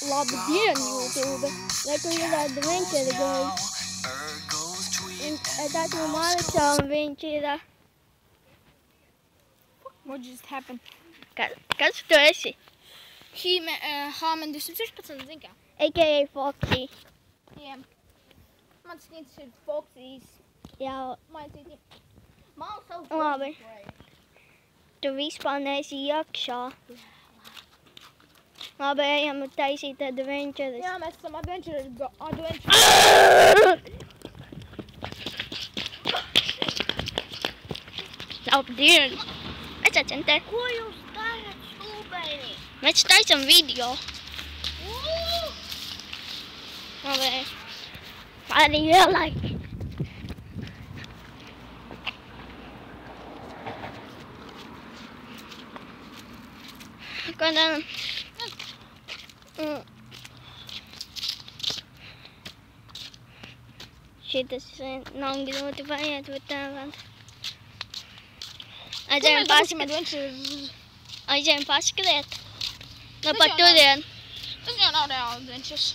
Labdien, YouTube! Reku ir adventure guys. Es esmu Marisa un viņš ir... What just happened? Kas tu esi? Hāmen 216, zin kā? A.K.A. Foxy. Jā. Mans skins ir Foxys. Jā, Maicīti. Man savu labi. Tu vispār neesi iekšā. Labi, ejam taisīt adventures. Jā, mēs esam adventure. Labdien! Es esmu te. Ko jūs darat, stūbeini? Mēs taisam video. Labi. Arī ielai. Ko darām? Šitas nav grūti paiet, bet tā vēl. Aizējam paskriet. Nu, pat turien. Tas jau nav reāli adventures.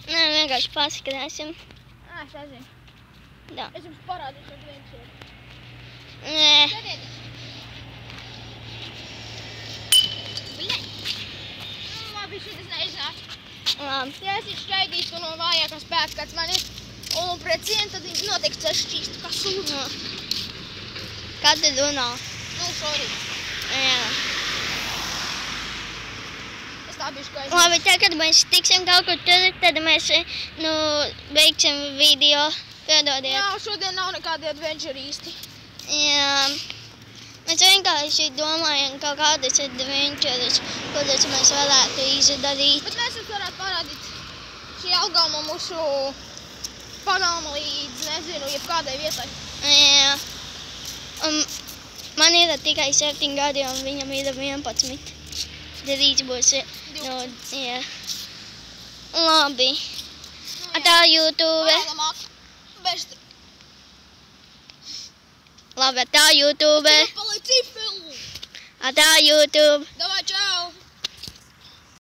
Nē, vienkārši paskriesim. Es nezinu. Jā. Es jums parādīšu adventure. Nē. Skatieties. Bļaļ. Labi, šitas neiznāk. Labi. Ja es ir šķaidīts un no vājākā spēka, kāds man ir, un pret cienu, tad viņš noteikti sašķīst kā sūdzu. Kā tu runā? Nu, sorry. Jā. Es tā bišu kā Labi, tagad mēs tiksim kaut kur tur, tad mēs, veiksim video. Piedodiet. Jā, šodien nav nekādi adventure īsti. Jā. Mēs vienkārši domājam kaut kādas adventures, kuras mēs varētu izdarīt. Bet mēs jums varētu parādīt šī algama mūsu pagalma līdz, nezinu, jebkādai vietai. Jā. Un man ir tikai 7 gadi, un viņam ir 11. Drīz būs, jā. Labi. Tā YouTube. Best. Labi, tā YouTube. Paliec filmu. Tā YouTube. Davai.